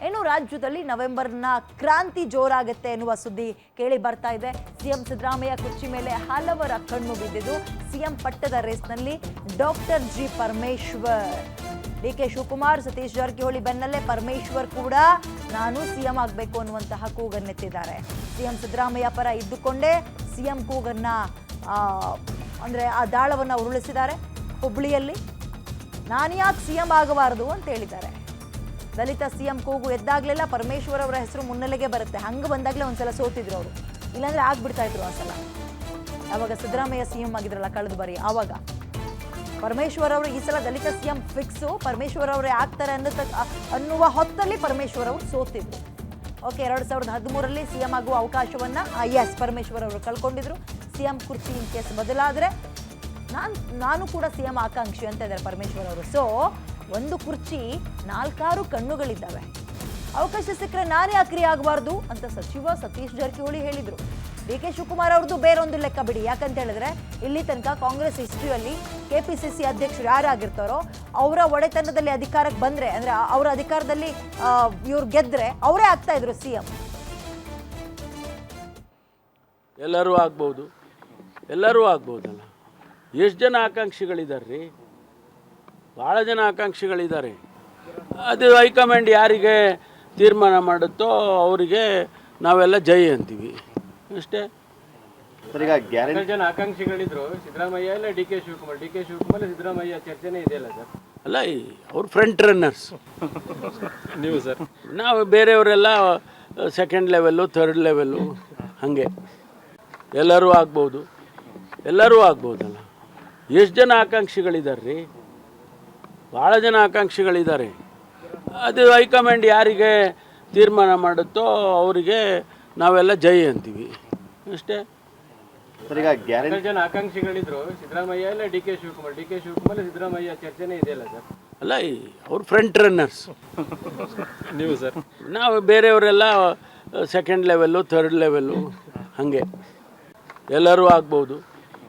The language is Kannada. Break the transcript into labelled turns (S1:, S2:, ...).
S1: ಇನ್ನು ರಾಜ್ಯದಲ್ಲಿ ನವೆಂಬರ್ನ ಕ್ರಾಂತಿ ಜೋರಾಗುತ್ತೆ ಎನ್ನುವ ಸುದ್ದಿ ಕೇಳಿ ಬರ್ತಾ ಇದೆ. ಸಿಎಂ ಸಿದ್ದರಾಮಯ್ಯ ಕುರ್ಚಿ ಮೇಲೆ ಹಲವರ ಕಣ್ಣು ಬಿದ್ದಿದ್ದು ಸಿಎಂ ಪಟ್ಟದ ರೇಸ್ನಲ್ಲಿ doctor G Parameshwar, DK Shivakumar, Satish Jarkiholi ಬೆನ್ನಲ್ಲೇ ಪರಮೇಶ್ವರ್ ಕೂಡ ನಾನು ಸಿಎಂ ಆಗಬೇಕು ಅನ್ನುವಂತಹ ಕೂಗನ್ನೆತ್ತಿದ್ದಾರೆ. ಸಿಎಂ ಸಿದ್ದರಾಮಯ್ಯ ಪರ ಇದ್ದುಕೊಂಡೇ ಸಿಎಂ ಕೂಗನ್ನ ಅಂದರೆ ಆ ದಾಳವನ್ನು ಉರುಳಿಸಿದ್ದಾರೆ. ಹುಬ್ಬಳ್ಳಿಯಲ್ಲಿ ನಾನು ಯಾಕೆ ಸಿಎಂ ಆಗಬಾರದು ಅಂತ ಹೇಳಿದ್ದಾರೆ. ದಲಿತ ಸಿಎಂ ಕೂಗು ಎದ್ದಾಗಲೆಲ್ಲ ಪರಮೇಶ್ವರ್ ಅವರ ಹೆಸರು ಮುನ್ನೆಲೆಗೆ ಬರುತ್ತೆ. ಹಂಗೆ ಬಂದಾಗಲೇ ಒಂದ್ಸಲ ಸೋತಿದ್ರು ಅವರು, ಇಲ್ಲಾಂದ್ರೆ ಆಗ್ಬಿಡ್ತಾ ಇದ್ರು ಆ ಸಲ. ಆವಾಗ ಸಿದ್ದರಾಮಯ್ಯ ಸಿಎಂ ಆಗಿದ್ರಲ್ಲ ಕಳೆದ ಬಾರಿ, ಆವಾಗ ಪರಮೇಶ್ವರ್ ಅವರು ಈ ಸಲ ದಲಿತ ಸಿಎಂ ಫಿಕ್ಸು, ಪರಮೇಶ್ವರ್ ಅವರೇ ಆಗ್ತಾರೆ ಅನ್ನುವ ಹೊತ್ತಲ್ಲಿ ಪರಮೇಶ್ವರ್ ಅವರು ಸೋತಿದ್ರು. ಓಕೆ, 2013ರಲ್ಲಿ ಸಿಎಂ ಆಗುವ ಅವಕಾಶವನ್ನ ಪರಮೇಶ್ವರ್ ಅವರು ಕಳ್ಕೊಂಡಿದ್ರು. ಸಿಎಂ ಕುರ್ಚಿ ಇನ್ ಕೇಸ್ ಬದಲಾದರೆ ನಾನು ಕೂಡ ಸಿಎಂ ಆಕಾಂಕ್ಷಿ ಅಂತ ಇದ್ದಾರೆ ಪರಮೇಶ್ವರ್ ಅವರು. ಸೊ ಒಂದು ಕುರ್ಚಿ 4 ಕಣ್ಣುಗಳಿದ್ದಾವೆ, ಅವಕಾಶ ಸಿಕ್ಕರೆ ನಾನೇ ಅಕ್ರಿ ಆಗಬಾರ್ದು ಅಂತ ಸಚಿವ ಸತೀಶ್ ಜಾರಕಿಹೊಳಿ ಹೇಳಿದರು. ಡಿಕೆ ಶಿವಕುಮಾರ್ ಅವ್ರದ್ದು ಬೇರೊಂದು ಲೆಕ್ಕ ಬಿಡಿ. ಯಾಕಂತ ಹೇಳಿದ್ರೆ ಇಲ್ಲಿ ತನಕ ಕಾಂಗ್ರೆಸ್ ಹಿಸ್ಟ್ರಿಯಲ್ಲಿ ಕೆಪಿಸಿಸಿ ಅಧ್ಯಕ್ಷರು ಯಾರಾಗಿರ್ತಾರೋ ಅವರ ಒಡೆತನದಲ್ಲಿ ಅಧಿಕಾರಕ್ಕೆ ಬಂದ್ರೆ, ಅಂದ್ರೆ ಅವರ ಅಧಿಕಾರದಲ್ಲಿ ಇವ್ರು ಗೆದ್ರೆ ಅವರೇ ಆಗ್ತಾ ಇದ್ರು ಸಿಎಂ.
S2: ಎಲ್ಲರೂ ಆಗ್ಬೋದಲ್ಲ. ಎಷ್ಟು ಜನ ಆಕಾಂಕ್ಷಿಗಳಿದ್ದಾರೆ ರೀ? ಭಾಳ ಜನ ಆಕಾಂಕ್ಷಿಗಳಿದ್ದಾರೆ. ಅದು ಹೈಕಮಾಂಡ್ ಯಾರಿಗೆ ತೀರ್ಮಾನ ಮಾಡುತ್ತೋ ಅವರಿಗೆ ನಾವೆಲ್ಲ ಜೈ ಅಂತೀವಿ ಅಷ್ಟೇ.
S3: ಈಗ ಗ್ಯಾರಂಟಿ
S4: ಜನ ಆಕಾಂಕ್ಷಿಗಳಿದ್ರು, ಸಿದ್ದರಾಮಯ್ಯ ಇಲ್ಲ ಡಿ ಕೆ ಶಿವಕುಮಾರ್ ಸಿದ್ದರಾಮಯ್ಯ ಚರ್ಚೆನೇ ಇದೆಯಲ್ಲ ಸರ್?
S2: ಅಲ್ಲ, ಅವ್ರು ಫ್ರಂಟ್ ರನ್ನರ್ಸ್.
S4: ನೀವು ಸರ್?
S2: ನಾವು ಬೇರೆಯವರೆಲ್ಲ ಸೆಕೆಂಡ್ ಲೆವೆಲ್ಲು, ಥರ್ಡ್ ಲೆವೆಲ್ಲು, ಹಾಗೆ. ಎಲ್ಲರೂ ಆಗ್ಬೋದಲ್ಲ. ಎಷ್ಟು ಜನ ಆಕಾಂಕ್ಷಿಗಳಿದ್ದಾರೆ ರೀ? ಭಾಳ ಜನ ಆಕಾಂಕ್ಷಿಗಳಿದ್ದಾರೆ. ಅದು ಹೈಕಮಾಂಡ್ ಯಾರಿಗೆ ತೀರ್ಮಾನ ಮಾಡುತ್ತೋ ಅವರಿಗೆ ನಾವೆಲ್ಲ ಜೈ ಅಂತೀವಿ ಅಷ್ಟೇ.
S3: ಈಗ ಗ್ಯಾರಂಟಿ
S4: ಜನ ಆಕಾಂಕ್ಷಿಗಳಿದ್ರು, ಸಿದ್ದರಾಮಯ್ಯ ಇಲ್ಲ ಡಿ ಕೆ ಶಿವಕುಮಾರ್ ಸಿದ್ದರಾಮಯ್ಯ ಚರ್ಚೆನೇ ಇದೆಯಲ್ಲ ಸರ್?
S2: ಅಲ್ಲ, ಅವ್ರು ಫ್ರಂಟ್ ರನ್ನರ್ಸ್.
S4: ನೀವು ಸರ್?
S2: ನಾವು ಬೇರೆಯವರೆಲ್ಲ ಸೆಕೆಂಡ್ ಲೆವೆಲ್ಲು, ಥರ್ಡ್ ಲೆವೆಲ್ಲು, ಹಾಗೆ. ಎಲ್ಲರೂ